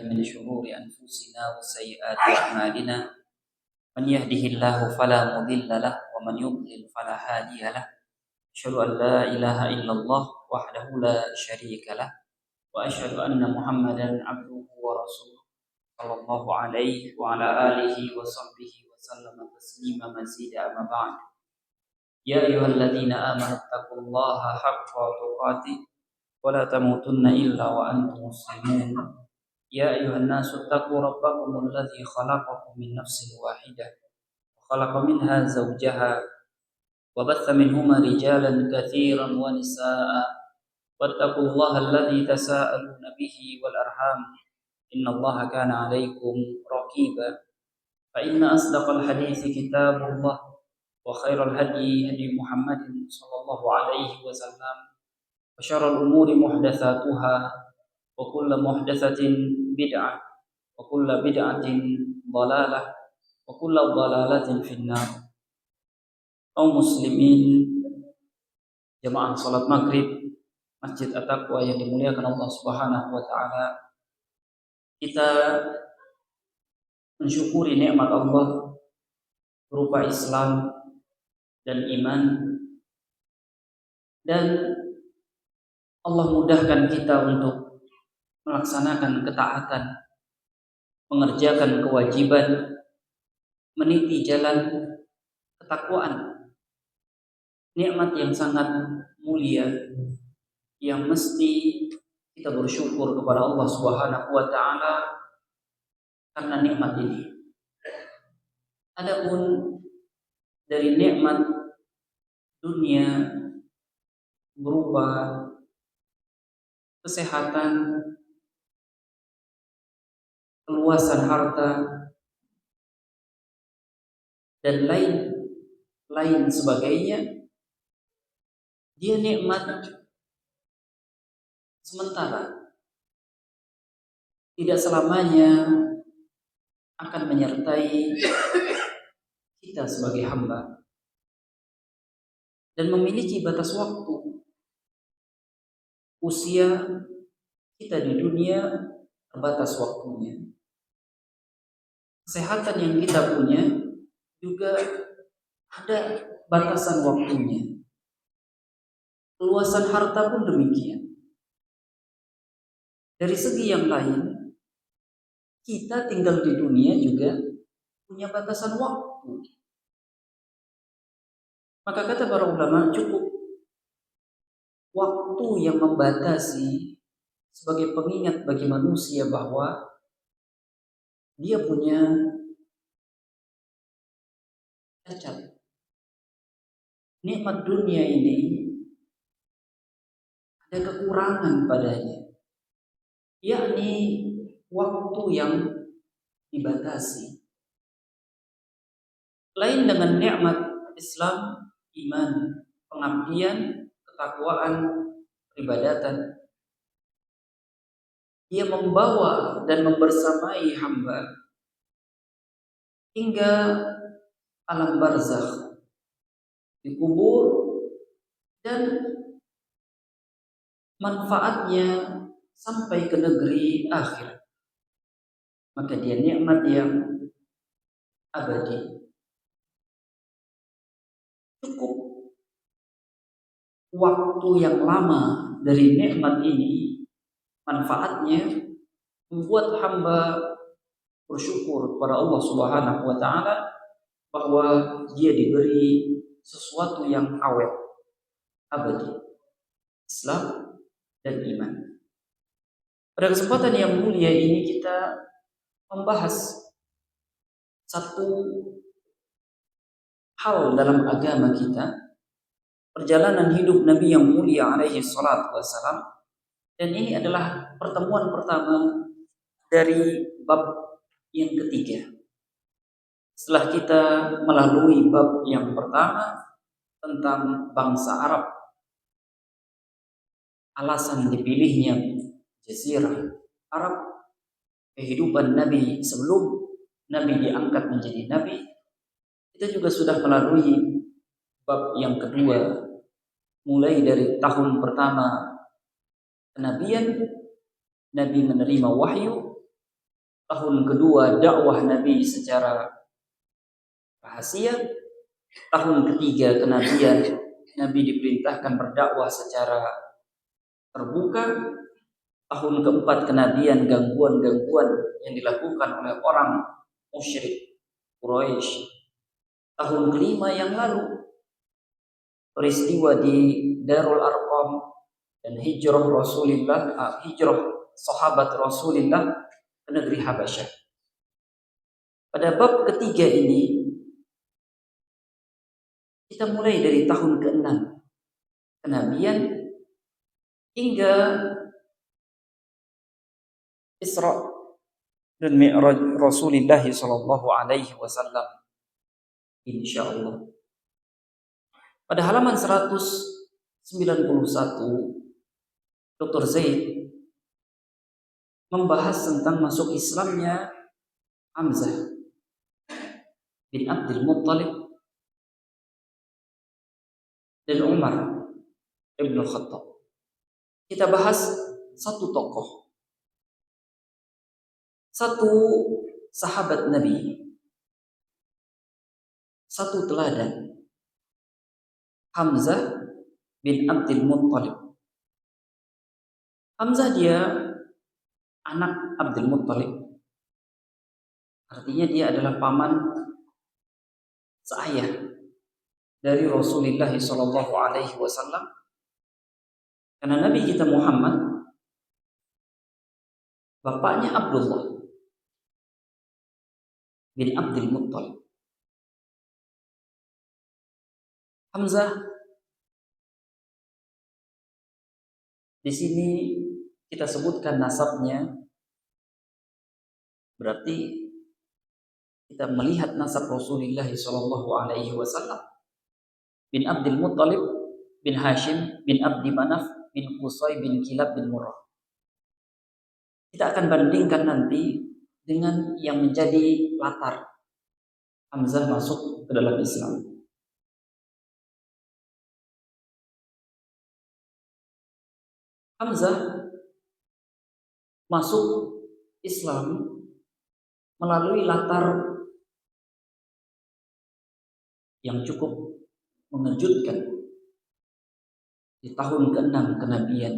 من شرور أنفسنا وسيئات أعمالنا من يهده الله فلا مضل له ومن يضلل فلا هادي له أشهد أن لا إله إلا الله وحده لا شريك له وأشهد أن محمدا عبده ورسوله صلى الله عليه وعلى آله وصحبه وسلم تسليما مزيدا أما بعد يا أيها الذين آمنوا اتقوا الله حق تقاته ولا تموتن إلا وأنتم مسلمون يا أيها الناس اتقوا ربكم الذي خلقكم من نفس واحدة وخلق منها زوجها وبث منهما رجالا كثيرا ونساء واتقوا الله الذي تساءلون به والأرحام إن الله كان عليكم رقيبا فإن أصدق الحديث كتاب الله وخير الهدي هدي محمد صلى الله عليه وسلم وشر الأمور محدثاتها وكل محدثة بدعة وكل بدعة ضلالة وكل ضلالة في النار. Kaum muslimin jemaah salat maghrib Masjid At-Taqwa yang dimuliakan Allah Subhanahu wa taala, kita mensyukuri nikmat Allah berupa Islam dan iman, dan Allah mudahkan kita untuk melaksanakan ketaatan, mengerjakan kewajiban, meniti jalan ketakwaan. Nikmat yang sangat mulia yang mesti kita bersyukur kepada Allah Subhanahu wa taala karena nikmat ini. Adapun dari nikmat dunia berupa kesehatan, keluasan harta, dan lain sebagainya, dia nikmat sementara, tidak selamanya akan menyertai kita sebagai hamba dan memiliki batas waktu. Usia kita di dunia terbatas waktunya. Kesehatan yang kita punya juga ada batasan waktunya. Keluasan harta pun demikian. Dari segi yang lain, kita tinggal di dunia juga punya batasan waktu. Maka kata para ulama, cukup waktu yang membatasi sebagai pengingat bagi manusia bahwa dia punya cacat. Nikmat dunia ini ada kekurangan padanya, yakni waktu yang dibatasi. Lain dengan nikmat Islam, iman, pengabdian, ketakwaan, peribadatan. Ia membawa dan membersamai hamba hingga alam barzakh, di kubur, dan manfaatnya sampai ke negeri akhir. Maka dia nikmat yang abadi. Cukup waktu yang lama dari nikmat ini, manfaatnya membuat hamba bersyukur kepada Allah Subhanahu wa taala bahwa dia diberi sesuatu yang awet, abadi, Islam dan iman. Pada kesempatan yang mulia ini kita membahas satu hal dalam agama kita, perjalanan hidup Nabi yang mulia alaihi salatu wassalam, dan ini adalah pertemuan pertama dari bab yang ketiga. Setelah kita melalui bab yang pertama tentang bangsa Arab, alasan dipilihnya Jazirah Arab, kehidupan Nabi sebelum Nabi diangkat menjadi Nabi, kita juga sudah melalui bab yang kedua, mulai dari tahun pertama kenabian, Nabi menerima wahyu, Tahun kedua dakwah Nabi secara rahasia. Tahun ketiga kenabian, Nabi diperintahkan berdakwah secara terbuka. Tahun keempat kenabian, gangguan-gangguan yang dilakukan oleh orang musyrik Quraisy. Tahun kelima yang lalu, peristiwa di Darul Arqam dan hijrah Rasulullah, hijrah sahabat Rasulullah ke negeri Habasyah. Pada bab ketiga ini, kita mulai dari tahun ke-6 kenabian hingga Isra dan Mi'raj Rasulullah sallallahu alaihi wasallam, insyaallah. Pada halaman 191, Dr. Zaid membahas tentang masuk Islamnya Hamzah bin Abdul Muttalib dan Umar ibn Khattab. Kita bahas satu tokoh, satu sahabat Nabi, satu teladan, Hamzah bin Abdul Muttalib. Hamzah dia anak Abdul Muttalib, artinya dia adalah paman seayah dari Rasulullah sallallahu alaihi wasallam. Karena Nabi kita Muhammad bapaknya Abdullah bin Abdul Muttalib. Hamzah di sini kita sebutkan nasabnya, berarti kita melihat nasab Rasulullah sallallahu alaihi wasallam bin Abdul Muttalib bin Hashim bin Abdi Manaf bin Qusay bin Kilab bin Murrah. Kita akan bandingkan nanti dengan yang menjadi latar Hamzah masuk ke dalam Islam. Hamzah masuk Islam melalui latar yang cukup mengejutkan di tahun ke-6 kenabian.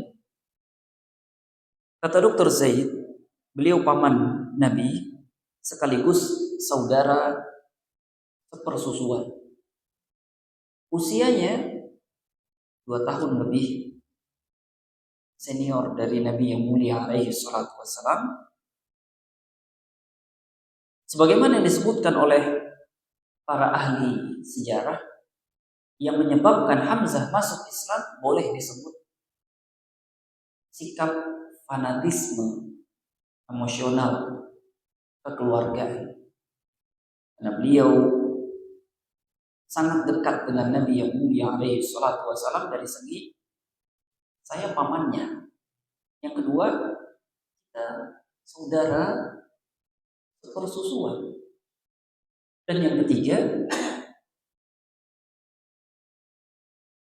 Kata Dr. Zaid, beliau paman Nabi sekaligus saudara sepersusuan. Usianya 2 tahun lebih senior dari Nabi yang mulia alaihi salatu wassalam. Sebagaimana yang disebutkan oleh para ahli sejarah, yang menyebabkan Hamzah masuk Islam boleh disebut sikap fanatisme emosional kekeluargaan. Karena beliau sangat dekat dengan Nabi yang mulia alaihi salatu wassalam dari segi saya pamannya. Yang kedua, kita saudara sepersusuan. Dan yang ketiga,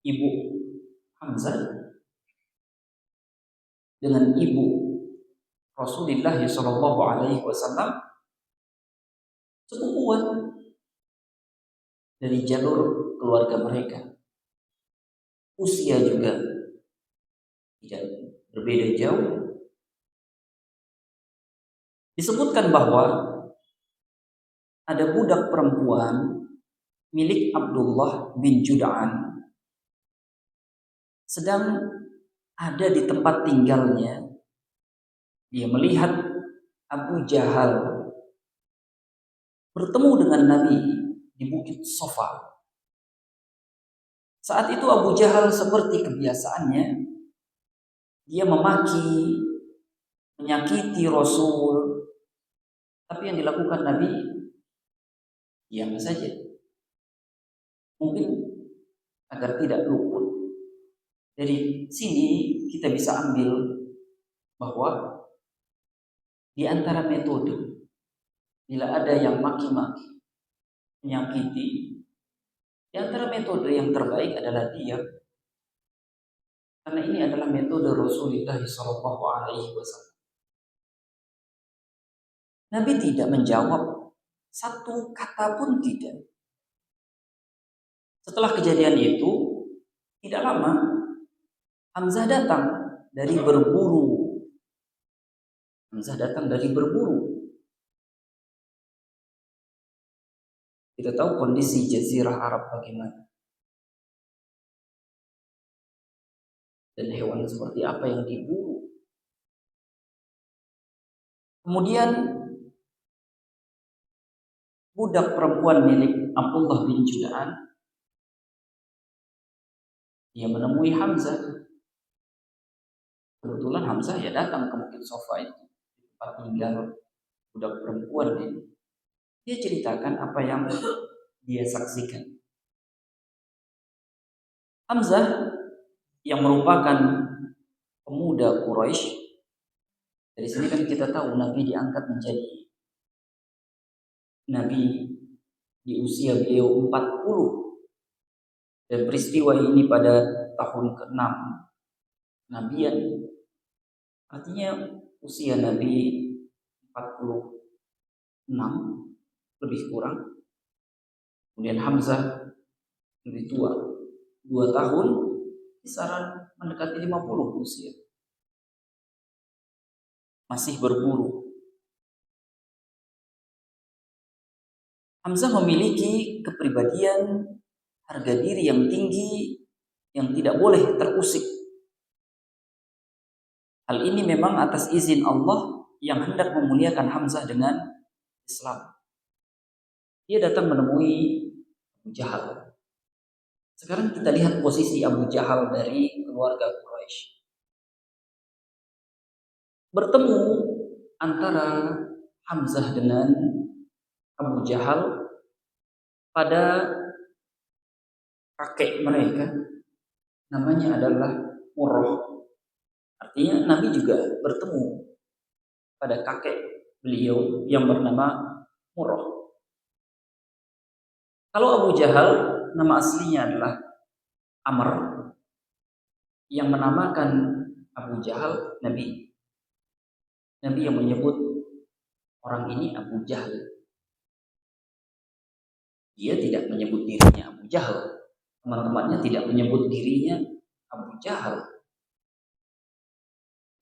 ibu Hamzah dengan ibu Rasulullah sallallahu alaihi wasallam sepupuan dari jalur keluarga mereka. Usia juga tidak berbeda jauh. Disebutkan bahwa ada budak perempuan milik Abdullah bin Jud'an sedang ada di tempat tinggalnya. Dia melihat Abu Jahal bertemu dengan Nabi di Bukit Sofa. Saat itu Abu Jahal seperti kebiasaannya, dia memaki, menyakiti Rasul. Tapi yang dilakukan Nabi diam saja. Mungkin agar tidak luput. Dari sini kita bisa ambil bahwa di antara metode, bila ada yang maki-maki, menyakiti, di antara metode yang terbaik adalah diam. Karena ini adalah metode Rasulullah sallallahu alaihi wasallam. Nabi tidak menjawab satu kata pun tidak. Setelah kejadian itu, tidak lama Hamzah datang dari berburu. Hamzah datang dari berburu. Kita tahu kondisi Jazirah Arab bagaimana. Dan hewan seperti apa yang diburu. Kemudian budak perempuan milik Abdullah bin Juda'an, dia menemui Hamzah. Kebetulan Hamzah ya datang ke Bukit Sofa itu, tempat tinggal budak perempuan ini. Dia ceritakan apa yang dia saksikan. Hamzah yang merupakan pemuda Quraisy, dari sini kan kita tahu Nabi diangkat menjadi Nabi di usia beliau 40. Dan peristiwa ini pada tahun ke-6 Nabian. Artinya usia Nabi 46 lebih kurang. Kemudian Hamzah lebih tua 2 tahun, kisaran mendekati 50 usia. Masih berburu. Hamzah memiliki kepribadian harga diri yang tinggi yang tidak boleh terusik. Hal ini memang atas izin Allah yang hendak memuliakan Hamzah dengan Islam. Dia datang menemui Abu Jahal. Sekarang kita lihat posisi Abu Jahal dari keluarga Quraisy. Bertemu antara Hamzah dengan Abu Jahal pada kakek mereka, namanya adalah Murrah. Artinya Nabi juga bertemu pada kakek beliau yang bernama Murrah. Kalau Abu Jahal, nama aslinya adalah Amr, yang menamakan Abu Jahal Nabi. Nabi yang menyebut orang ini Abu Jahal. Dia tidak menyebut dirinya Abu Jahal. Teman-temannya tidak menyebut dirinya Abu Jahal.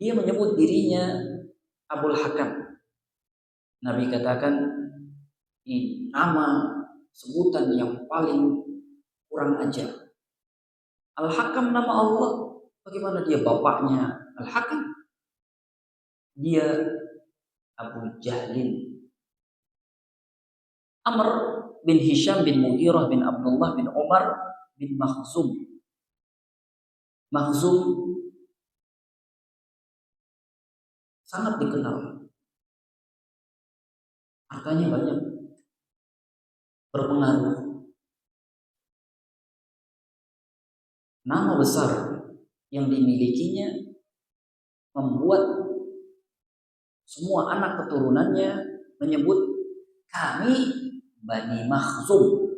Dia menyebut dirinya Abul Hakam. Nabi katakan, ini nama sebutan yang paling kurang ajar. Al-Hakam nama Allah. Bagaimana dia bapaknya Al-Hakam? Dia Abu Jahlin. Amr bin Hisham bin Mughirah bin Abdullah bin Umar bin Makhzum. Makhzum sangat dikenal. Hartanya banyak, berpengaruh. Nama besar yang dimilikinya membuat semua anak keturunannya menyebut kami Bani Makhzum.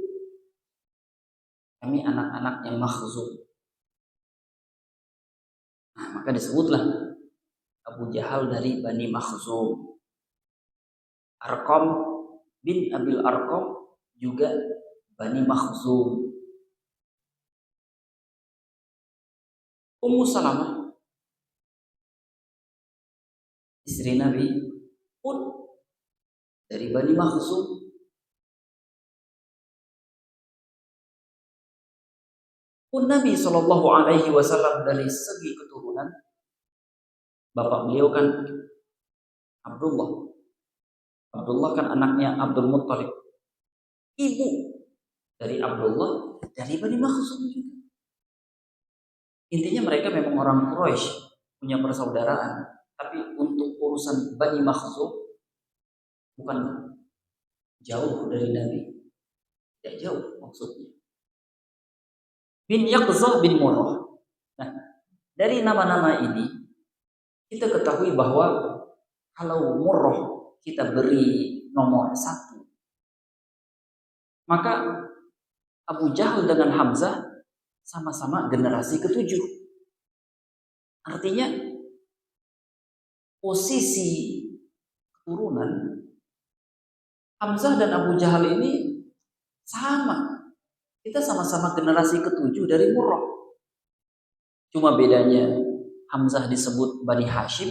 Kami anak-anaknya Makhzum. Nah, maka disebutlah Abu Jahal dari Bani Makhzum. Arqam bin Abil Arqam juga Bani Makhzum. Ummu Salamah, istri Nabi, pun dari Bani Makhzum. Pun Nabi Shallallahu Alaihi Wasallam dari segi keturunan, bapak beliau kan Abdullah. Abdullah kan anaknya Abdul Muttalib. Ibu dari Abdullah dari Bani Makhzum juga. Intinya mereka memang orang Quraisy, punya persaudaraan. Tapi untuk urusan Bani Makhzum bukan jauh dari Nabi. Tidak jauh maksudnya. Bin Yaqzah bin Murrah. Nah, dari nama-nama ini kita ketahui bahwa kalau Murrah kita beri nomor 1, maka Abu Jahal dengan Hamzah sama-sama generasi ke-7. Artinya posisi keturunan Hamzah dan Abu Jahal ini sama. Kita sama-sama generasi ketujuh dari Murrah. Cuma bedanya Hamzah disebut Bani Hashim,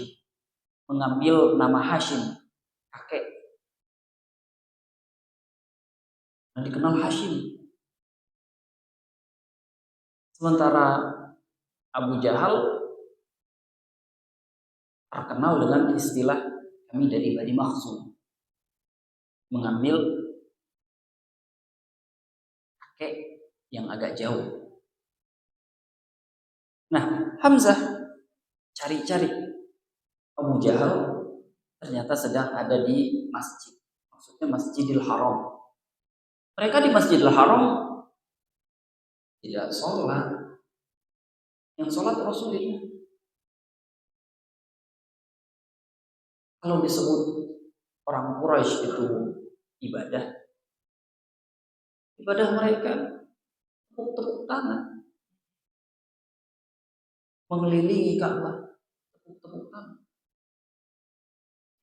mengambil nama Hashim, kakek. Dan dikenal Hashim. Sementara Abu Jahal terkenal dengan istilah kami dari Bani Makhzum, mengambil kakek yang agak jauh. Nah, Hamzah cari-cari Abu Jahal ternyata sedang ada di masjid. Maksudnya Masjidil Haram. Mereka di Masjidil Haram tidak sholat. Yang sholat Rasulullah. Kalau disebut orang Quraisy itu ibadah mereka tepuk-tepuk tangan, mengelilingi Ka'bah, tepuk-tepuk tangan.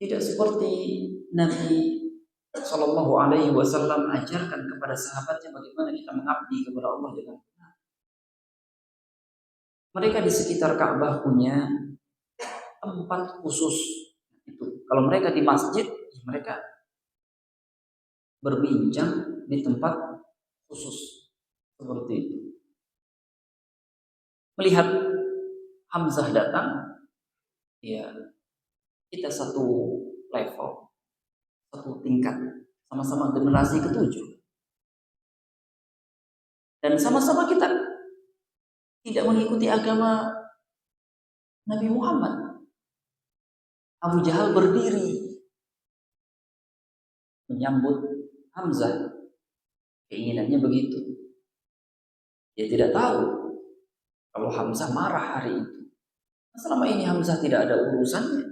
Tidak seperti Nabi Shallallahu Alaihi Wasallam ajarkan kepada sahabatnya bagaimana kita mengabdi kepada Allah dengan benar. Mereka di sekitar Ka'bah punya tempat khusus. Itu kalau mereka di masjid, mereka berbincang di tempat khusus seperti itu. Melihat Hamzah datang, ya kita satu level, satu tingkat, sama-sama generasi ketujuh, dan sama-sama kita tidak mengikuti agama Nabi Muhammad. Abu Jahal berdiri menyambut Hamzah, keinginannya begitu. Dia tidak tahu kalau Hamzah marah hari itu. Selama ini Hamzah tidak ada urusannya.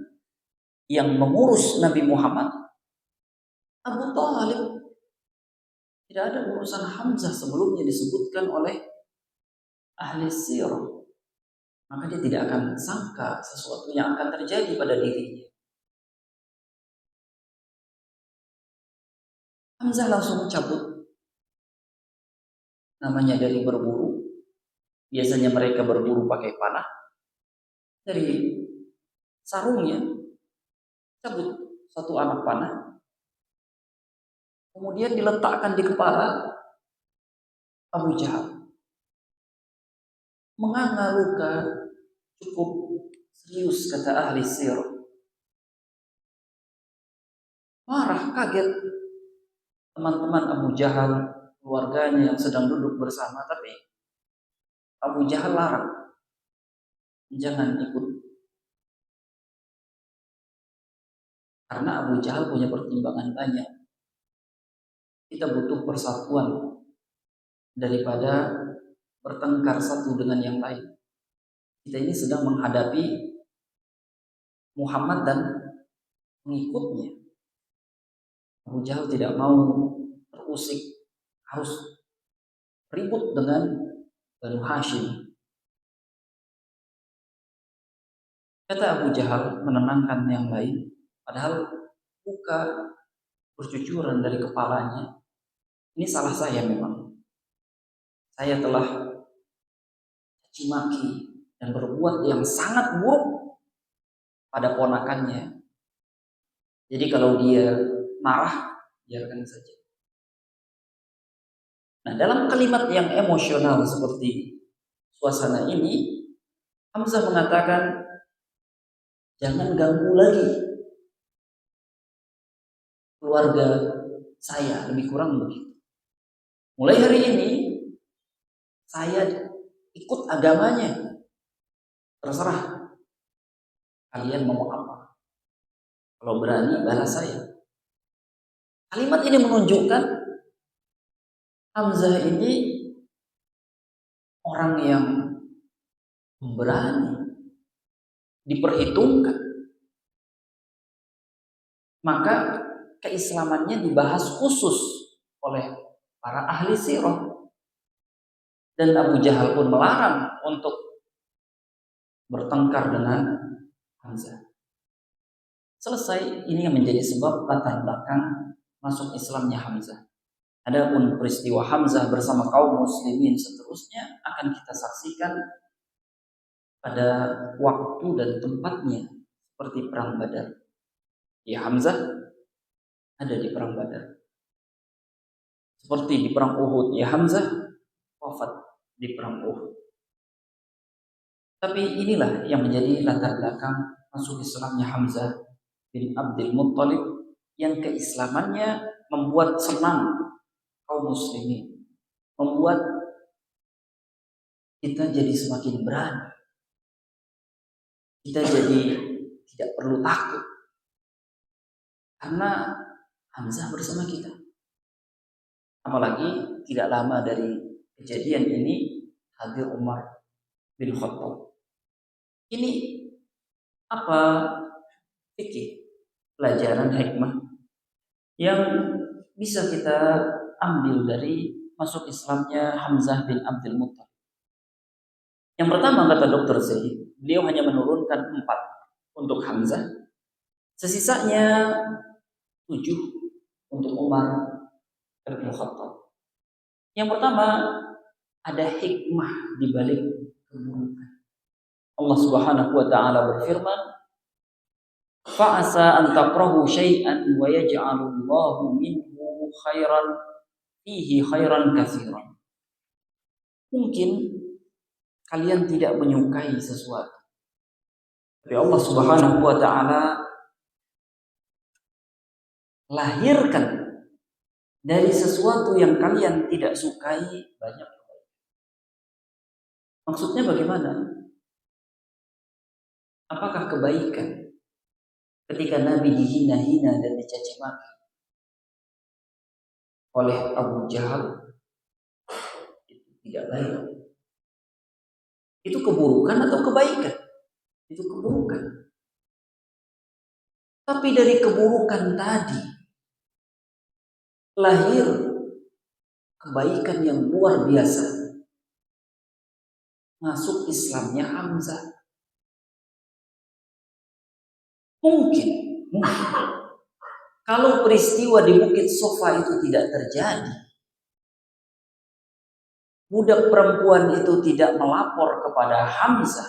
Yang mengurus Nabi Muhammad Abu Thalib. Tidak ada urusan Hamzah, sebelumnya disebutkan oleh ahli sirah. Maka dia tidak akan sangka sesuatu yang akan terjadi pada dirinya. Hamzah langsung cabut. Namanya dari berburu. Biasanya mereka berburu pakai panah. Dari sarungnya cabut satu anak panah. Kemudian diletakkan di kepala Abu Jahal. Menganga luka cukup serius, kata ahli sirah. Marah, kaget teman-teman Abu Jahal, keluarganya yang sedang duduk bersama, tapi Abu Jahal larang, jangan ikut. Karena Abu Jahal punya pertimbangan banyak. Kita butuh persatuan daripada bertengkar satu dengan yang lain. Kita ini sedang menghadapi Muhammad dan pengikutnya. Abu Jahal tidak mau terusik, harus ribut dengan Banu Hashim. Kata Abu Jahal menenangkan yang lain, padahal luka bercucuran dari kepalanya. Ini salah saya memang. Saya telah caci maki dan berbuat yang sangat buruk pada ponakannya. Jadi kalau dia marah, biarkan saja. Nah, dalam kalimat yang emosional seperti suasana ini, Hamzah mengatakan, jangan ganggu lagi keluarga saya, lebih kurang begitu. Mulai hari ini, saya ikut agamanya. Terserah kalian mau apa. Kalau berani, balas saya. Kalimat ini menunjukkan Hamzah ini orang yang berani, diperhitungkan. Maka keislamannya dibahas khusus oleh para ahli sirah. Dan Abu Jahal pun melarang untuk bertengkar dengan Hamzah. Selesai, ini yang menjadi sebab latar belakang masuk Islamnya Hamzah. Adapun peristiwa Hamzah bersama kaum muslimin seterusnya akan kita saksikan pada waktu dan tempatnya seperti perang Badar. Ya, Hamzah ada di perang Badar. Seperti di perang Uhud, ya Hamzah wafat di perang Uhud. Tapi inilah yang menjadi latar belakang masuk Islamnya Hamzah bin Abdul Muttalib, yang keislamannya membuat senang kaum muslimin, membuat kita jadi semakin berani, kita jadi tidak perlu takut karena Hamzah bersama kita. Apalagi tidak lama dari kejadian ini hadir Umar bin Khattab. Ini apa fikih, pelajaran hikmah yang bisa kita ambil dari masuk Islamnya Hamzah bin Abdul Muttalib. Yang pertama, kata Dr. Zaid, beliau hanya menurunkan 4 untuk Hamzah, sesisanya 7 untuk Umar bin Khattab. Yang pertama, ada hikmah di balik keburukan. Allah Subhanahu wa taala berfirman, "Fa'asa an takrahu syai'an wa yaj'alullahu minhu khairan katsiran." Mungkin kalian tidak menyukai sesuatu, tapi Allah Subhanahu wa taala lahirkan dari sesuatu yang kalian tidak sukai banyak kebaikan. Maksudnya bagaimana? Apakah kebaikan ketika Nabi dihina-hina dan dicaci maki oleh Abu Jahal itu tidak baik? Itu keburukan atau kebaikan? Itu keburukan. Tapi dari keburukan tadi lahir kebaikan yang luar biasa. Masuk Islamnya Hamzah. Mungkin kalau peristiwa di Bukit Sofa itu tidak terjadi, budak perempuan itu tidak melapor kepada Hamzah,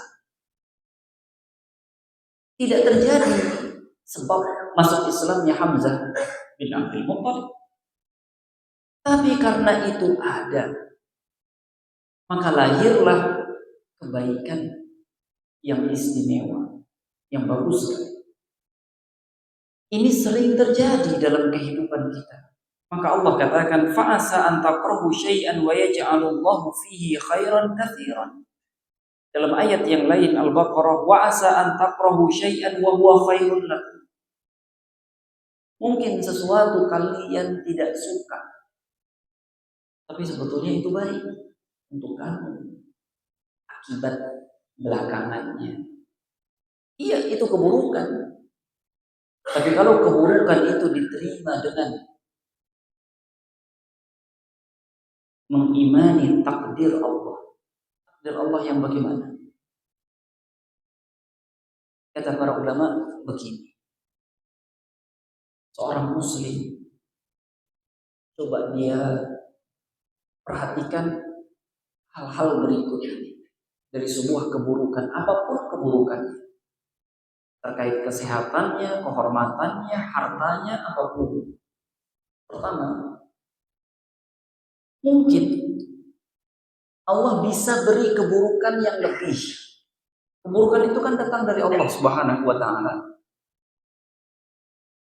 tidak terjadi sebab masuk Islamnya Hamzah bin Abdul Muttalib. Tapi karena itu ada, maka lahirlah kebaikan yang istimewa, yang bagus. Ini sering terjadi dalam kehidupan kita. Maka Allah katakan, fa'asa an takrahu syai'an wa yaj'alullahu fihi khairan katsiran. Dalam ayat yang lain Al-Baqarah, wa'asa an takrahu syai'an wa huwa khairun lakum. Mungkin sesuatu kalian tidak suka, tapi sebetulnya itu baik untuk kamu. Akibat belakangannya, iya itu keburukan. Tapi kalau keburukan itu diterima dengan mengimani takdir Allah yang bagaimana? Kata para ulama begini, seorang muslim coba dia perhatikan hal-hal berikut ini dari sebuah keburukan, apapun keburukannya, terkait kesehatannya, kehormatannya, hartanya, apapun. Pertama, mungkin Allah bisa beri keburukan yang lebih. Keburukan itu kan datang dari Allah Subhanahu wa taala.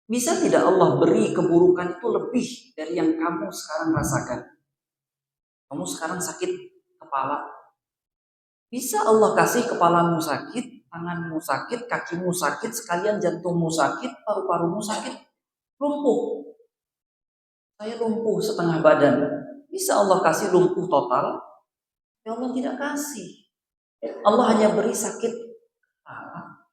Bisa tidak Allah beri keburukan itu lebih dari yang kamu sekarang rasakan? Kamu sekarang sakit kepala. Bisa Allah kasih kepalamu sakit, tanganmu sakit, kakimu sakit, sekalian jantungmu sakit, paru-parumu sakit, lumpuh. Saya lumpuh setengah badan. Bisa Allah kasih lumpuh total? Ya Allah tidak kasih. Allah hanya beri sakit kepala.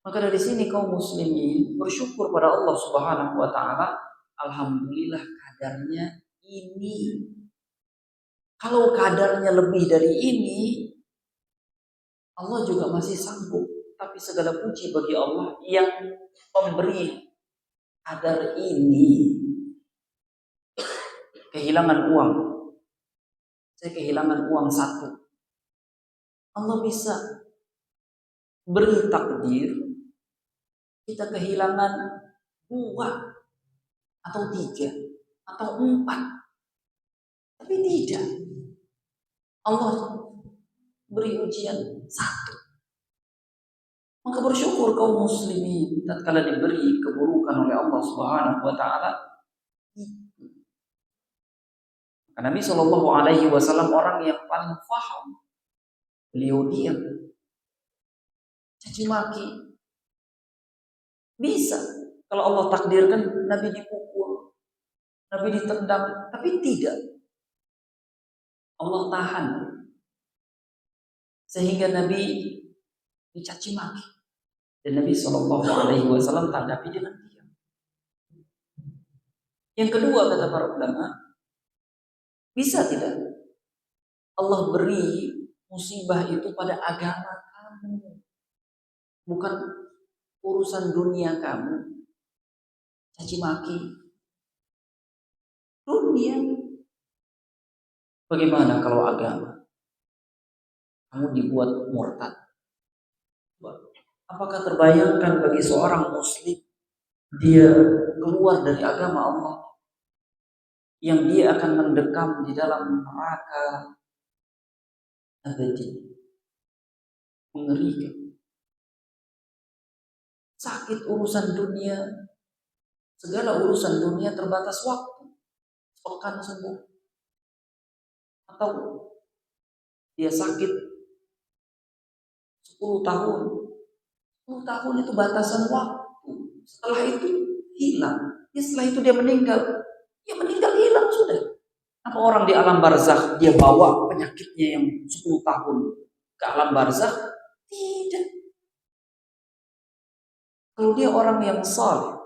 Maka dari sini kaum muslimin bersyukur pada Allah Subhanahu wa taala. Alhamdulillah kadarnya ini. Kalau kadarnya lebih dari ini, Allah juga masih sanggup. Tapi segala puji bagi Allah yang memberi Kadar ini kehilangan uang. Saya kehilangan uang satu. Allah bisa beri takdir kita kehilangan dua atau tiga atau empat. Tapi tidak. Allah beri ujian satu. Maka bersyukur kaum muslimin tatkala diberi keburukan oleh Allah Subhanahu wa taala. Nabi Shallallahu alaihi wasallam orang yang paling paham. Beliau diam. Caci maki. Bisa. Kalau Allah takdirkan Nabi dipukul, Nabi ditendang, tapi tidak. Allah tahan. Sehingga Nabi dicaci maki. Dan Nabi Shallallahu alaihi wasallam tanggapi dengan diam. Yang kedua kata para ulama, bisa tidak Allah beri musibah itu pada agama kamu, bukan urusan dunia kamu. Caci maki dunia. Bagaimana kalau agama kamu dibuat murtad? Apakah terbayangkan bagi seorang muslim dia keluar dari agama Allah yang dia akan mendekam di dalam neraka abadi? Mengerikan. Sakit urusan dunia, segala urusan dunia terbatas waktu, sepekan sembuh. Atau dia sakit 10 tahun. 10 tahun itu batasan waktu. Setelah itu hilang. Setelah itu dia meninggal. Dia meninggal hilang sudah. Apa orang di alam barzakh dia bawa penyakitnya yang 10 tahun ke alam barzakh? Tidak. Kalau dia orang yang saleh,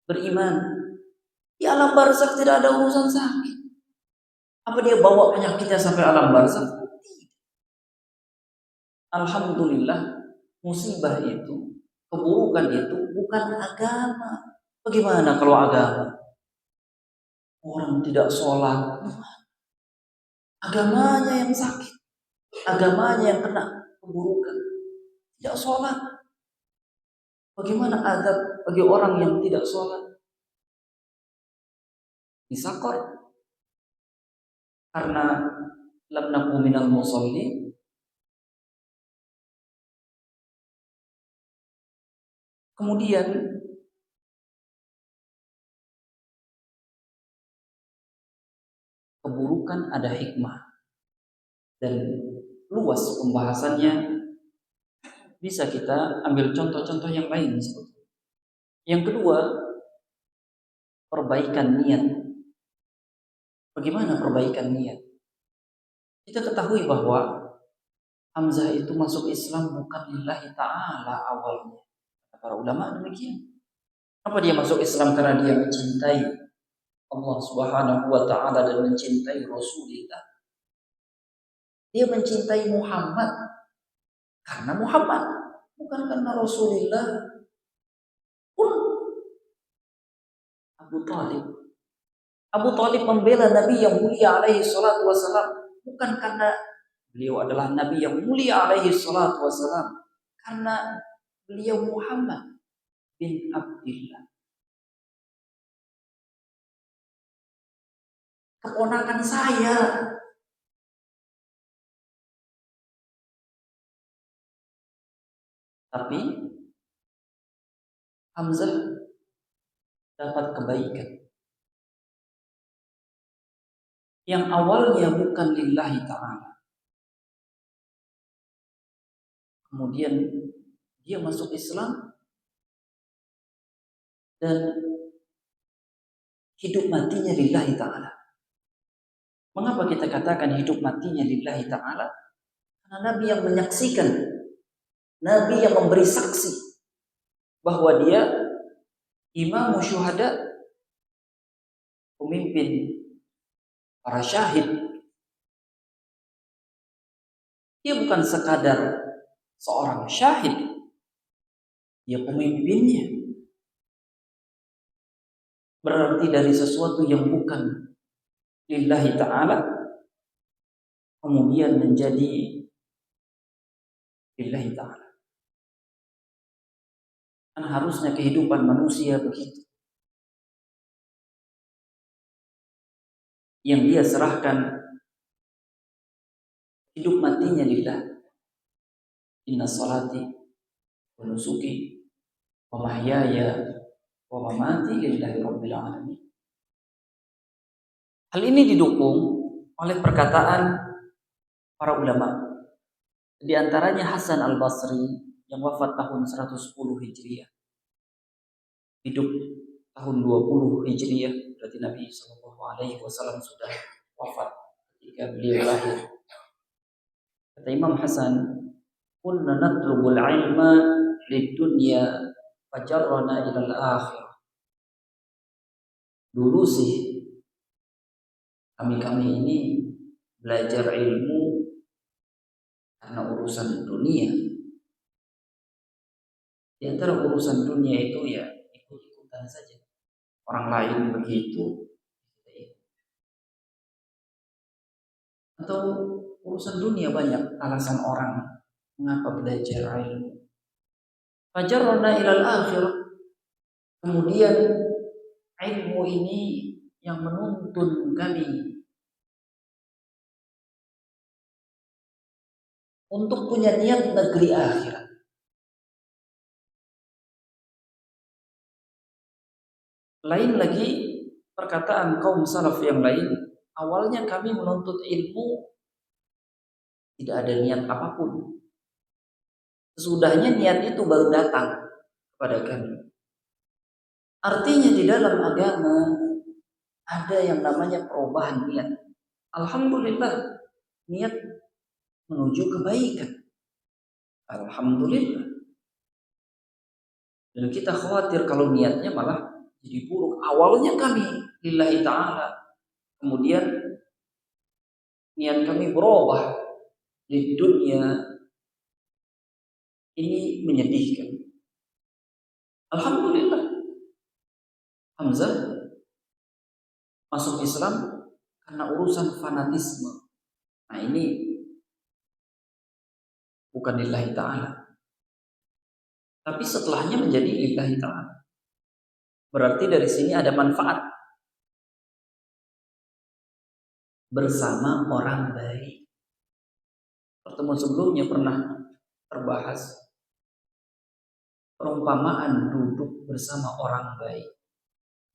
beriman, di alam barzakh tidak ada urusan sakit. Apa dia bawa penyakitnya sampai alam barzakh? Tidak. Alhamdulillah, musibah itu, keburukan itu bukan agama. Bagaimana kalau agama? Orang tidak sholat, agamanya yang sakit, agamanya yang kena keburukan. Tidak sholat. Bagaimana azab bagi orang yang tidak sholat? Disakor. Karena lam naku minal musallin. Kemudian keburukan ada hikmah dan luas pembahasannya. Bisa kita ambil contoh-contoh yang lain. Yang kedua, perbaikan niat. Bagaimana perbaikan niat? Kita ketahui bahwa Hamzah itu masuk Islam bukan lillahi ta'ala awalnya. Para ulama demikian. Apa dia masuk Islam? Karena dia mencintai Allah Subhanahu wa ta'ala dan mencintai Rasulullah. Dia mencintai Muhammad karena Muhammad, bukan karena Rasulullah. Pun Abu Talib membela Nabi yang mulia alaihi salatu wassalam bukan karena beliau adalah Nabi yang mulia alaihi salatu wassalam, karena beliau Muhammad bin Abdullah, keponakan saya. Tapi Hamzah dapat kebaikan yang awalnya bukan lillahi ta'ala. Kemudian dia masuk Islam dan hidup matinya lillahi ta'ala. Mengapa kita katakan hidup matinya lillahi ta'ala? Karena Nabi yang menyaksikan, Nabi yang memberi saksi bahwa dia imam syuhada, pemimpin para syahid. Dia bukan sekadar seorang syahid, dia pemimpinnya. berarti dari sesuatu yang bukan lillahi ta'ala kemudian menjadi lillahi ta'ala. Kan harusnya kehidupan manusia begitu, yang dia serahkan hidup matinya lillah. Inna salati wa nusuki wa mahyaya wa mamati lillahi rabbil alamin. Hal ini didukung oleh perkataan para ulama. Di antaranya Hasan al-Basri yang wafat tahun 110 Hijriah. Hidup tahun 20 Hijriah, berarti Nabi SAW sudah wafat ketika beliau lahir. Kata Imam Hasan, kunna natlubul ilma lidunya fajarrana ilal akhirah. Dulu sih kami ini belajar ilmu karena urusan dunia. Di antara urusan dunia itu ya ikut-ikutan saja. Orang lain begitu, atau urusan dunia banyak alasan orang mengapa belajar ilmu. Fajarrana ilal akhirah. Kemudian ilmu ini yang menuntun kami untuk punya niat negeri akhirat. Lain lagi perkataan kaum salaf yang lain, awalnya kami menuntut ilmu tidak ada niat apapun. Sesudahnya niat itu baru datang kepada kami. Artinya di dalam agama ada yang namanya perubahan niat. Alhamdulillah, niat menuju kebaikan. Alhamdulillah. Dan kita khawatir kalau niatnya malah jadi buruk. Awalnya kami lillahi ta'ala, kemudian niat kami berubah di dunia. Ini menyedihkan. Alhamdulillah, Hamzah masuk Islam karena urusan fanatisme. Nah ini bukan lillahi ta'ala, tapi setelahnya menjadi lillahi ta'ala. Berarti dari sini ada manfaat bersama orang baik. Pertemuan sebelumnya pernah terbahas perumpamaan duduk bersama orang baik.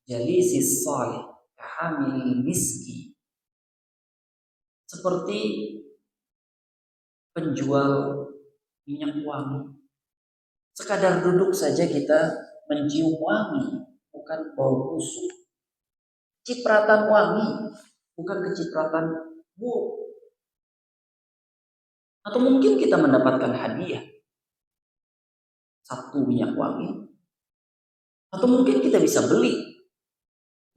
Jalisis salih kahamil miski, seperti penjual minyak wangi. Sekadar duduk saja kita mencium wangi, bukan bau busuk. Cipratan wangi, bukan kecipratan buruk. Atau mungkin kita mendapatkan hadiah satu minyak wangi, atau mungkin kita bisa beli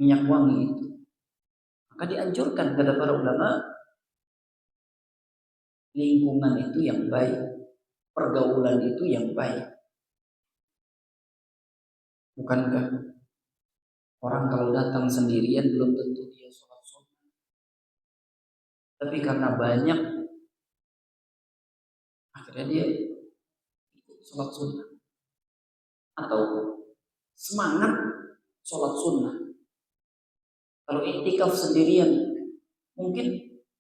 minyak wangi itu. Maka dianjurkan kata para ulama, lingkungan itu yang baik, pergaulan itu yang baik. Bukankah orang kalau datang sendirian belum tentu dia sholat sunnah, tapi karena banyak akhirnya dia ikut sholat sunnah atau semangat sholat sunnah. Kalau iktikaf sendirian, mungkin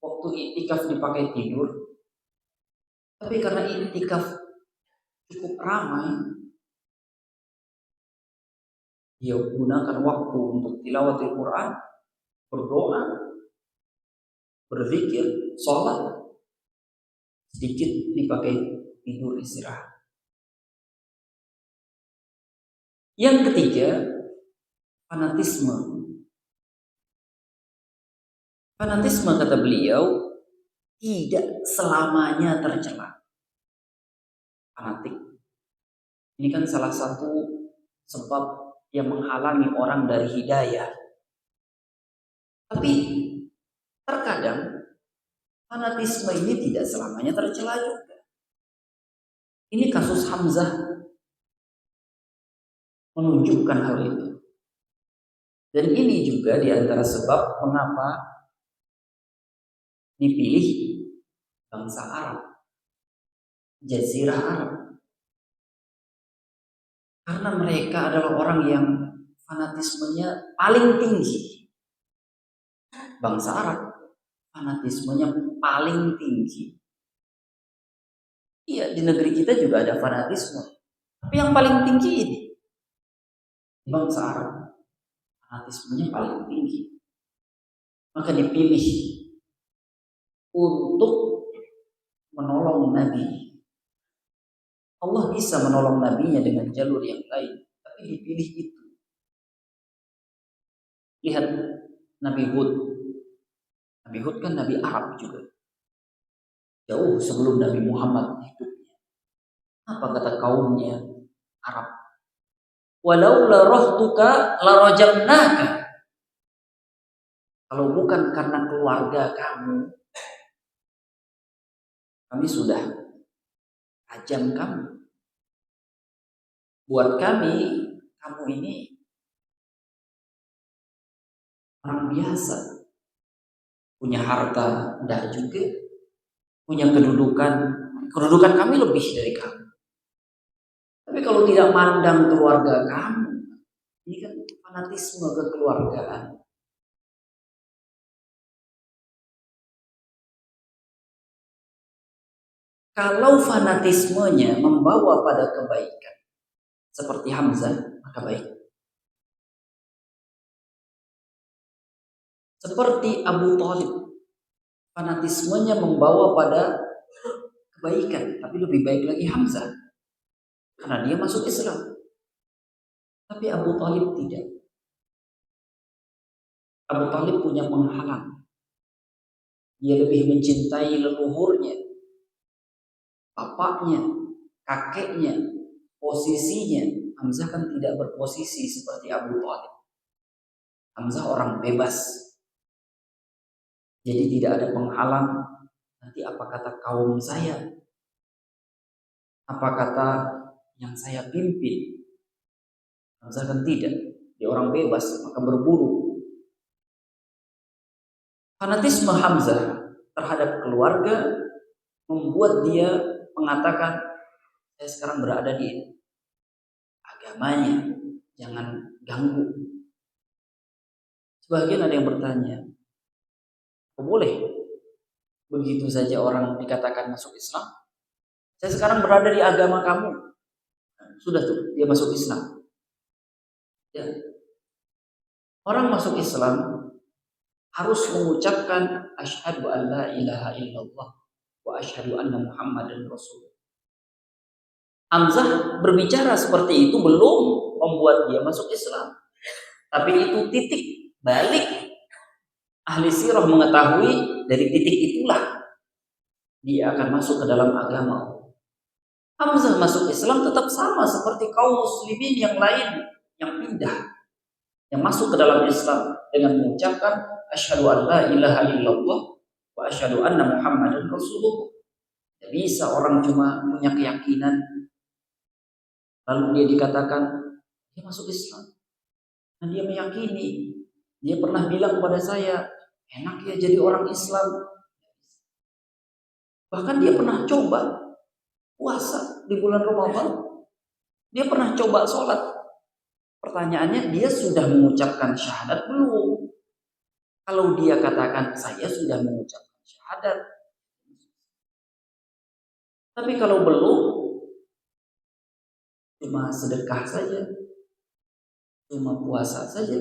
waktu iktikaf dipakai tidur, tapi karena iktikaf cukup ramai, dia gunakan waktu untuk tilawatil Quran, berdoa, berzikir, sholat, sedikit dipakai tidur istirahat. Yang ketiga, fanatisme. Fanatisme kata beliau tidak selamanya tercela. Fanatik ini kan salah satu sebab yang menghalangi orang dari hidayah. Tapi terkadang fanatisme ini tidak selamanya tercela juga. Ini kasus Hamzah menunjukkan hal itu. Dan ini juga di antara sebab mengapa dipilih bangsa Arab, Jazirah Arab. Karena mereka adalah orang yang fanatismenya paling tinggi. Bangsa Arab, fanatismenya paling tinggi. Iya, di negeri kita juga ada fanatisme. Tapi yang paling tinggi ini, bangsa Arab, fanatismenya paling tinggi. Maka dipilih untuk menolong Nabi. Allah bisa menolong nabinya dengan jalur yang lain, tapi dipilih itu. Lihat Nabi Hud. Nabi Hud kan Nabi Arab juga. Jauh sebelum Nabi Muhammad hidupnya. Apa kata kaumnya Arab? Walau la rahtuka la rajamnaka. Kalau bukan karena keluarga kamu, kami sudah rajam kamu. Buat kami, kamu ini orang biasa. Punya harta, enggak juga. Punya kedudukan kami lebih dari kamu. Tapi kalau tidak mandang keluarga kamu, ini kan fanatisme kekeluargaan. Kalau fanatismenya membawa pada kebaikan, seperti Hamzah, maka baik. Seperti Abu Thalib, fanatismenya membawa pada kebaikan, tapi lebih baik lagi Hamzah, karena dia masuk Islam. Tapi Abu Thalib tidak. Abu Thalib punya penghalang. Dia lebih mencintai leluhurnya, bapaknya, kakeknya, posisinya. Hamzah kan tidak berposisi seperti Abu Thalib. Hamzah orang bebas. Jadi tidak ada penghalang. Nanti apa kata kaum saya? Apa kata yang saya pimpin? Hamzah kan tidak. Dia orang bebas, maka berburu. Fanatisme Hamzah terhadap keluarga membuat dia mengatakan, saya sekarang berada di agamanya, jangan ganggu. Sebagian ada yang bertanya, kok boleh begitu saja orang dikatakan masuk Islam? Saya sekarang berada di agama kamu. Sudah tuh, dia masuk Islam. Ya. Orang masuk Islam harus mengucapkan asyhadu an la ilaha illallah wa asyhadu anna Muhammadan Rasul. Hamzah berbicara seperti itu belum membuat dia masuk Islam. Tapi itu titik balik. Ahli sirah mengetahui dari titik itulah dia akan masuk ke dalam agama. Hamzah masuk Islam tetap sama seperti kaum muslimin yang lain yang pindah, yang masuk ke dalam Islam dengan mengucapkan asyhadu an la ilaha illallah wa asyhadu anna Muhammadan Rasulullah. Tidak bisa orang cuma punya keyakinan lalu dia dikatakan dia masuk Islam. Dan dia meyakini, dia pernah bilang kepada saya, enak ya jadi orang Islam. Bahkan dia pernah coba puasa di bulan Ramadan. Dia pernah coba sholat. Pertanyaannya, dia sudah mengucapkan syahadat belum? Kalau dia katakan, saya sudah mengucapkan syahadat. Tapi kalau belum, cuma sedekah saja, cuma puasa saja,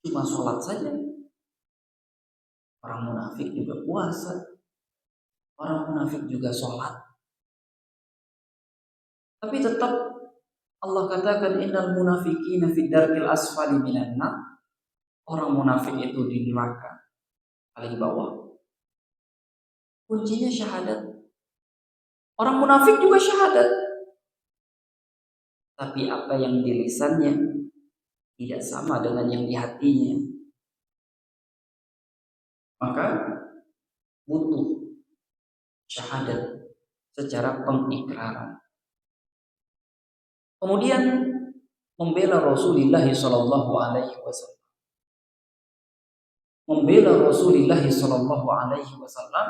cuma sholat saja. Orang munafik juga puasa, orang munafik juga sholat. Tapi tetap Allah katakan innal munafiqina fid darkil asfali minan nar. Orang munafik itu di neraka paling bawah. Kuncinya syahadat. Orang munafik juga syahadat. Tapi apa yang di lisannya tidak sama dengan yang di hatinya. Maka butuh syahadat secara pengikraran. Kemudian membela Rasulullah sallallahu alaihi wasallam. Membela Rasulullah sallallahu alaihi wasallam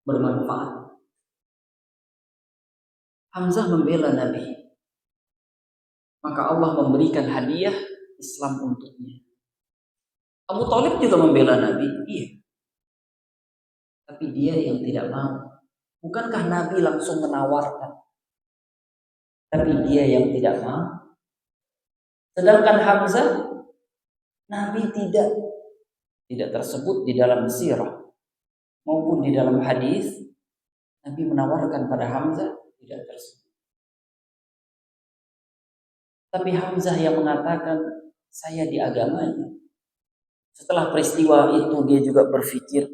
bermanfaat. Hamzah membela Nabi, maka Allah memberikan hadiah Islam untuknya. Abu Thalib juga membela Nabi, iya. Tapi dia yang tidak mau. Bukankah Nabi langsung menawarkan? Tapi dia yang tidak mau. Sedangkan Hamzah, Nabi tidak tersebut di dalam sirah maupun di dalam hadis. Nabi menawarkan pada Hamzah tidak tersebut. Tapi Hamzah yang mengatakan saya di agamanya. Setelah peristiwa itu dia juga berpikir,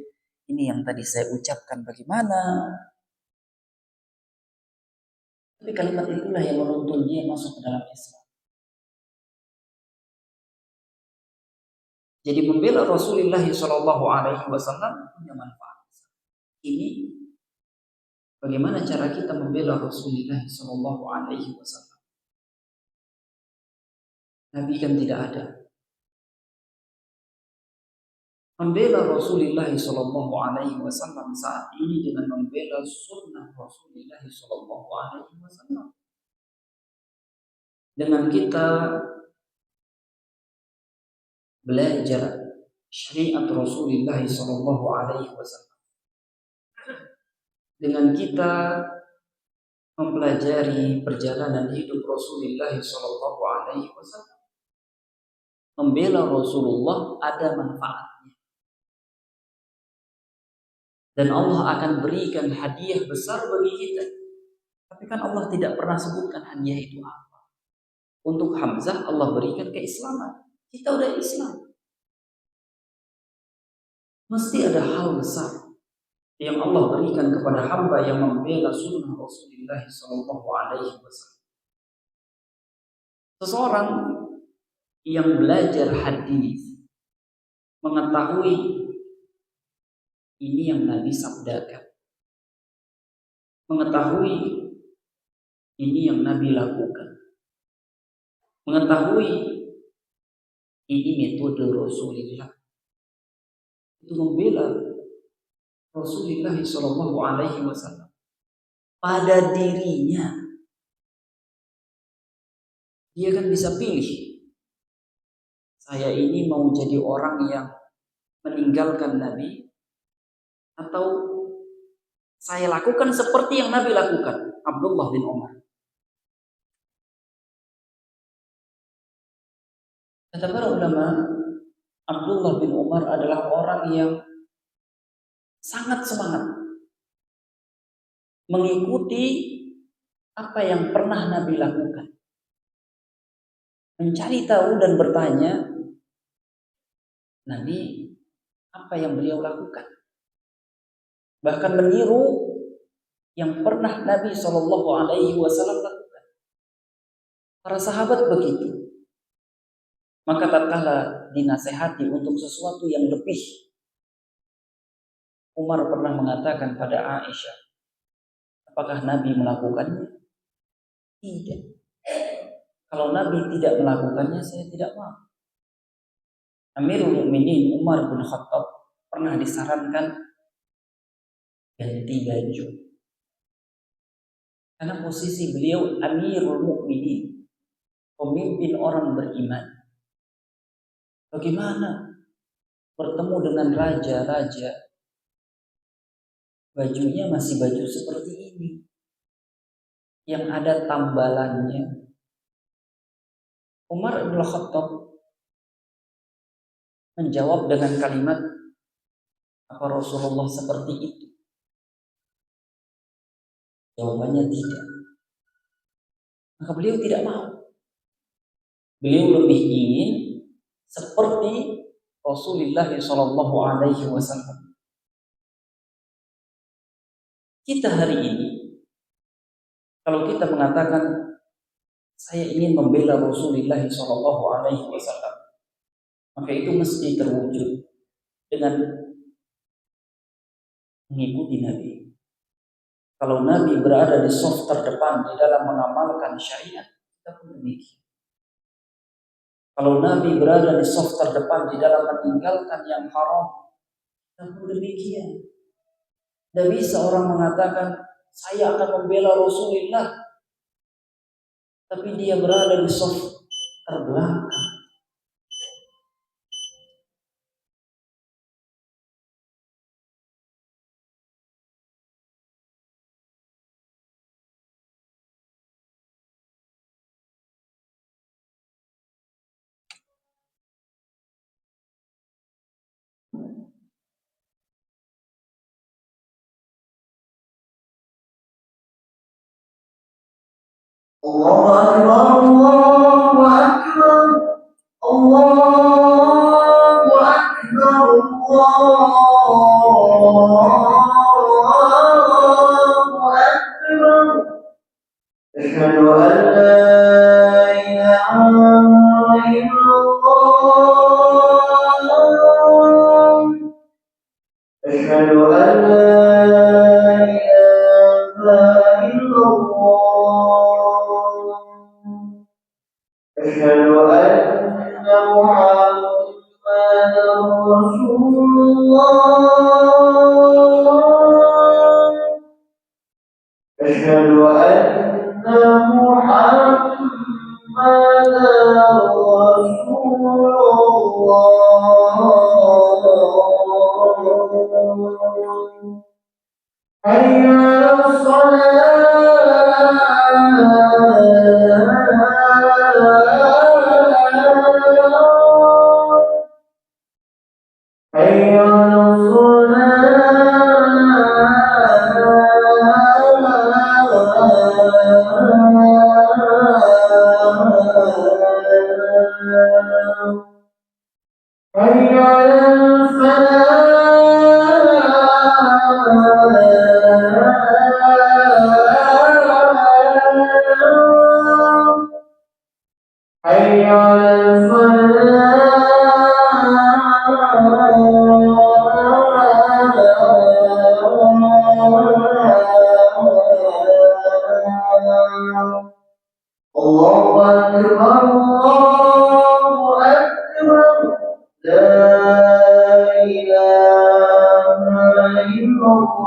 ini yang tadi saya ucapkan bagaimana? Tapi kalimat itulah yang menuntun dia masuk ke dalam Islam. Jadi membela Rasulullah Shallallahu Alaihi Wasallam punya manfaat. Ini bagaimana cara kita membela Rasulullah Shallallahu Alaihi Wasallam? Nabi kan tidak ada. Membela Rasulullah Shallallahu Alaihi Wasallam saat ini dengan membela sunnah Rasulullah Shallallahu Alaihi Wasallam. Dengan kita belajar syariat Rasulullah Shallallahu Alaihi Wasallam. Dengan kita mempelajari perjalanan hidup Rasulullah Shallallahu Alaihi Wasallam. Membela Rasulullah ada manfaatnya. Dan Allah akan berikan hadiah besar bagi kita. Tapi kan Allah tidak pernah sebutkan hadiah itu apa. Untuk Hamzah Allah berikan keislaman. Kita udah Islam. Mesti ada hal besar yang Allah berikan kepada hamba yang membela sunnah Rasulullah Sallallahu Alaihi Wasallam. Seseorang yang belajar hadis mengetahui ini yang Nabi sabdakan, mengetahui ini yang Nabi lakukan, mengetahui ini metode Rasulullah, itu membela Rasulullah Shallallahu Alaihi Wasallam pada dirinya. Dia kan bisa pilih, saya ini mau jadi orang yang meninggalkan Nabi atau saya lakukan seperti yang Nabi lakukan. Abdullah bin Umar. Kata para ulama, Abdullah bin Umar adalah orang yang sangat semangat mengikuti apa yang pernah Nabi lakukan. Mencari tahu dan bertanya, Nabi apa yang beliau lakukan. Bahkan meniru yang pernah Nabi Shallallahu Alaihi Wasallam lakukan. Para sahabat begitu. Maka tatkala dinasehati untuk sesuatu yang lebih, Umar pernah mengatakan pada Aisyah, apakah Nabi melakukannya? Tidak. Kalau Nabi tidak melakukannya, saya tidak mau. Amirul Mukminin Umar bin Khattab pernah disarankan ganti baju. Karena posisi beliau Amirul Mukminin, pemimpin orang beriman. Bagaimana bertemu dengan raja-raja, bajunya masih baju seperti ini, yang ada tambalannya. Umar bin Khattab menjawab dengan kalimat, apa Rasulullah seperti itu? Jawabannya tidak. Maka beliau tidak mau. Beliau lebih ingin seperti Rasulullah Shallallahu Alaihi Wasallam. Kita hari ini, kalau kita mengatakan saya ingin membela Rasulullah Shallallahu Alaihi Wasallam, maka itu mesti terwujud dengan mengikuti Nabi. Kalau Nabi berada di saf terdepan di dalam mengamalkan syariat, kita pun demikian. Kalau Nabi berada di saf terdepan di dalam meninggalkan yang haram, kita pun demikian. Tidak bisa orang mengatakan saya akan membela Rasulullah, tapi dia berada di saf terbelakang. Allahu Akbar, Allahu Akbar, Allahu Akbar, Allahu Akbar. Asyhadu an la ilaha illallah. Asyhadu an la ilaha illallah. أشهد أن محمدا رسول الله. أشهد أن محمدا رسول الله. حي على الصلاة. حي على الصلاة. حي على الفلاح. حي على Allahu Akbar, Allahu Akbar, la ilaha illallah.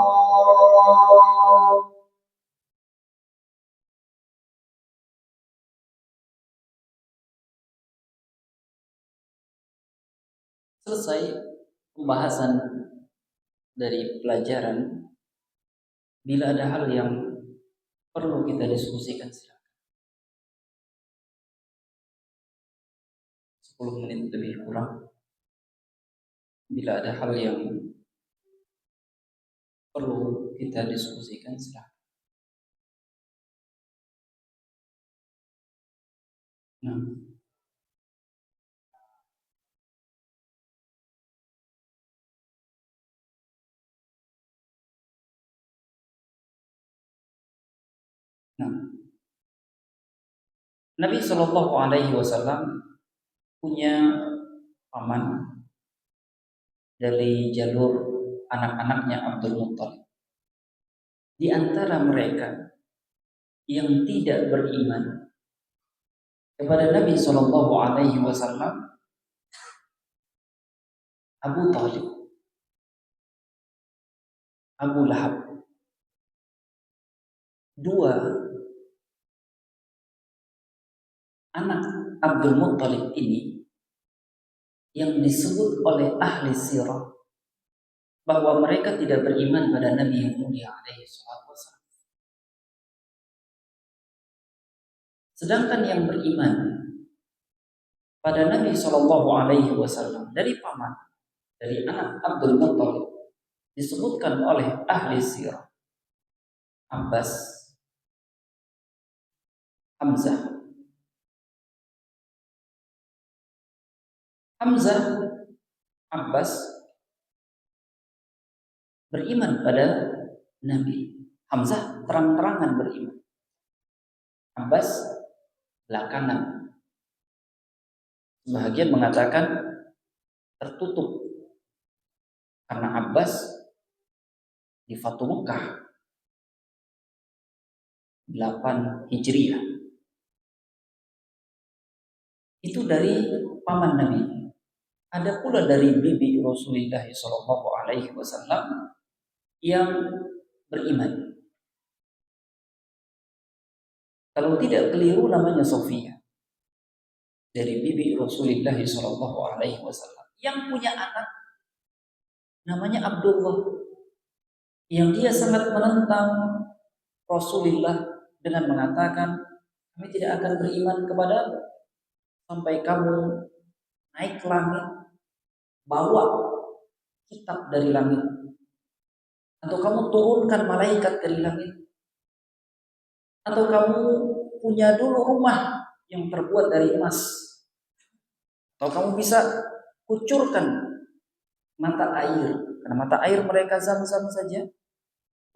Selesai pembahasan dari pelajaran. Bila ada hal yang perlu kita diskusikan, silakan. 10 menit lebih kurang. Bila ada hal yang perlu kita diskusikan, silakan. Nah. Nabi Shallallahu Alaihi Wasallam punya paman dari jalur anak-anaknya Abdul Muttalib. Di antara mereka yang tidak beriman kepada Nabi Shallallahu Alaihi Wasallam, Abu Talib, Abu Lahab. Dua anak Abdul Muttalib ini yang disebut oleh ahli sirah bahwa mereka tidak beriman pada Nabi yang mulia alaihi salatu wassalam. Sedangkan yang beriman pada Nabi Shallallahu Alaihi Wasallam dari paman, dari anak Abdul Muttalib, disebutkan oleh ahli sirah Abbas, Hamzah. Hamzah, Abbas beriman pada Nabi. Hamzah terang-terangan beriman. Abbas belakangan. Sebagian mengatakan tertutup karena Abbas di Fatu Mekah 8 Hijriah. Itu dari paman Nabi. Ada pula dari bibi Rasulullah Shallallahu Alaihi Wasallam yang beriman. Kalau tidak keliru namanya Sofia, dari bibi Rasulullah Shallallahu Alaihi Wasallam yang punya anak namanya Abdullah, yang dia sangat menentang Rasulullah dengan mengatakan, kami tidak akan beriman kepada sampai kamu naik ke langit, bawa kitab dari langit, atau kamu turunkan malaikat dari langit, atau kamu punya dulu rumah yang terbuat dari emas, atau kamu bisa kucurkan mata air, karena mata air mereka zam-zam saja,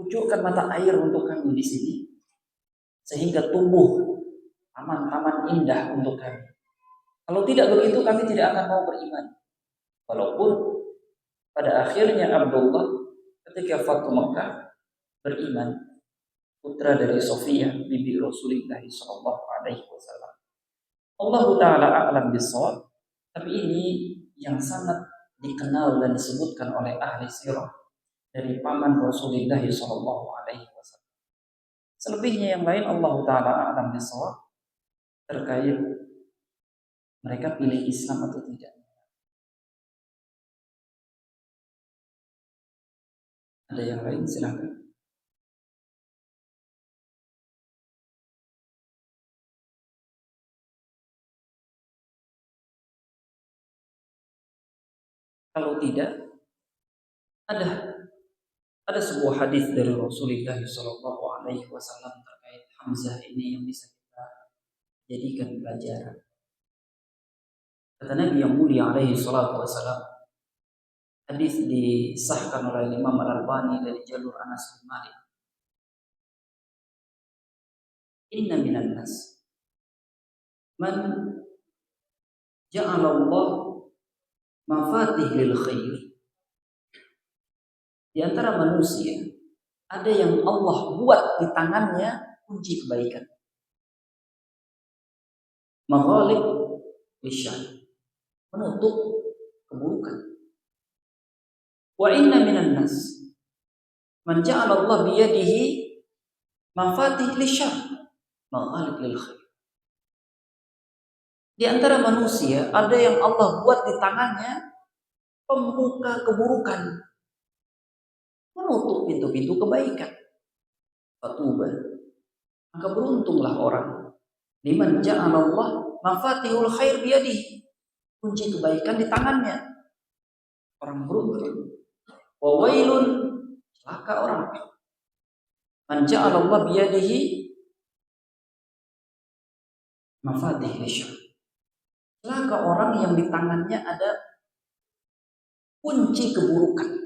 kucurkan mata air untuk kami di sini, sehingga tumbuh taman-taman indah untuk kami. Kalau tidak begitu kami tidak akan mau beriman. Walaupun pada akhirnya Abdullah ketika Fatu Makkah beriman, putra dari Sofia bibi Rasulullah Shallallahu Alaihi Wasallam. Allah Taala a'lam bishawab. Tapi ini yang sangat dikenal dan disebutkan oleh ahli sirah dari paman Rasulullah Shallallahu Alaihi Wasallam. Selebihnya yang lain Allah Taala a'lam bishawab terkait mereka pilih Islam atau tidak. Ada yang lain silahkan. Kalau tidak, ada sebuah hadis dari Rasulullah Shallallahu Alaihi Wasallam terkait Hamzah ini yang bisa kita jadikan pelajaran. Kata Nabi yang mulia alaihi salatu wasallam, hadis disahkan oleh Imam Al-Albani dari jalur Anas bin Malik. Inna minan nas man ja'ala Allah mafatih lil khair. Di antara manusia ada yang Allah buat di tangannya kunci kebaikan. Maghalib lisyarr, menutup keburukan. Wa inna minan nas man ja'ala Allah biyadihi mafatih lisyarr, maghalib lil khair. Di antara manusia ada yang Allah buat di tangannya pembuka keburukan, menutup pintu-pintu kebaikan. Fatuba, maka beruntunglah orang liman ja'ala Allah mafatihul khair biyadihi, kunci kebaikan di tangannya. Orang beruntung. Wa wailun, celaka orang man ja'ala Allah biyadihi mafatih lisyarr. Celaka orang yang di tangannya ada kunci keburukan.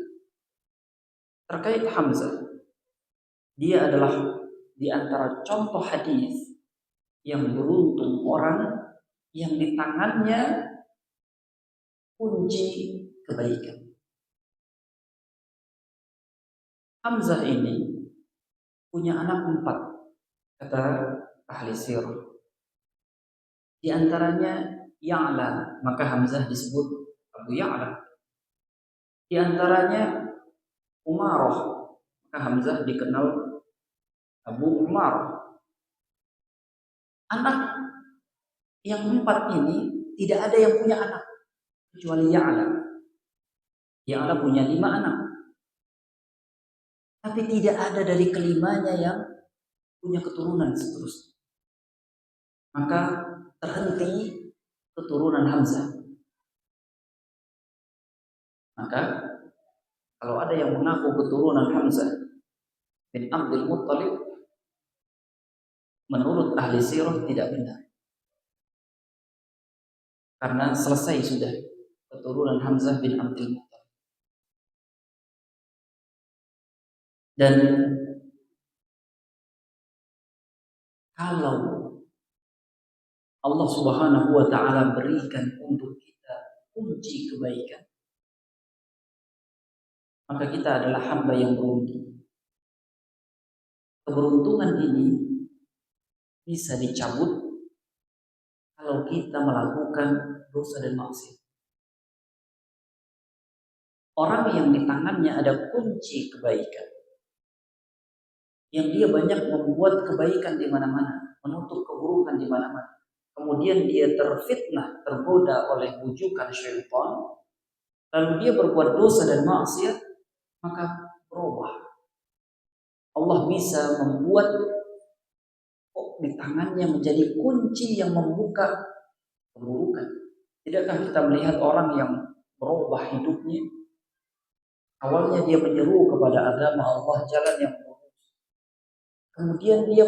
Terkait Hamzah, dia adalah di antara contoh hadis yang beruntung orang yang di tangannya kunci kebaikan. Hamzah ini punya anak 4, kata ahli sirah. Di antaranya Ya'la, maka Hamzah disebut Abu Ya'la. Di antaranya Umarah, maka Hamzah dikenal Abu Umar. Anak yang 4 ini tidak ada yang punya anak kecuali Ya'la. Ya'la punya 5 anak, tapi tidak ada dari kelimanya yang punya keturunan seterusnya. Maka terhenti keturunan Hamzah. Maka kalau ada yang mengaku keturunan Hamzah bin Abdul Muttalib, menurut ahli sirah tidak benar. Karena selesai sudah keturunan Hamzah bin Abdul Muttalib. Dan kalau Allah Subhanahu wa taala berikan untuk kita kunci kebaikan, maka kita adalah hamba yang beruntung. Keberuntungan ini bisa dicabut kalau kalau kita melakukan dosa dan maksiat. Orang yang di tangannya ada kunci kebaikan, yang dia banyak membuat kebaikan di mana-mana, menutup keburukan di mana-mana. Kemudian dia terfitnah, tergoda oleh bujukan syaitan, lalu dia berbuat dosa dan maksiat, maka berubah. Allah bisa membuat di tangannya menjadi kunci yang membuka keburukan. Tidakkah kita melihat orang yang berubah hidupnya? Awalnya dia menyeru kepada agama Allah, jalan yang lurus. Kemudian dia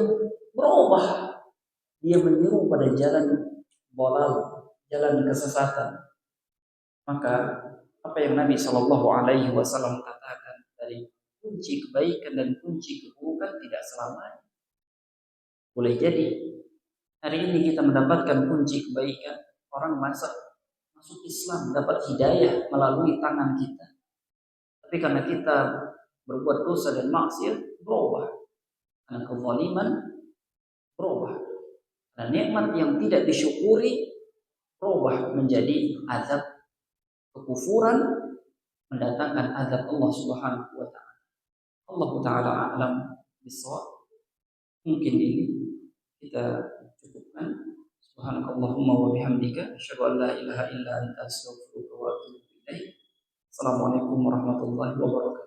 berubah. Dia menyeru pada jalan bolal, jalan kesesatan. Maka apa yang Nabi Shallallahu Alaihi Wasallam katakan, dari kunci kebaikan dan kunci keburukan tidak selamanya. Boleh jadi hari ini kita mendapatkan kunci kebaikan, orang masuk Islam, dapat hidayah melalui tangan kita. Tapi karena kita berbuat dosa dan maksiat, berubah. Karena kezaliman, berubah. Karena nikmat yang tidak disyukuri, berubah menjadi azab kekufuran, mendatangkan azab Allah Subhanahu wa taala. Allah taala a'lam bissawab. Mungkin ini kita cukupkan. Subhanakallahumma wa bihamdika asyhadu an la ilaha illa anta astaghfiruka wa atubu ilaik. Assalamualaikum warahmatullahi wabarakatuh.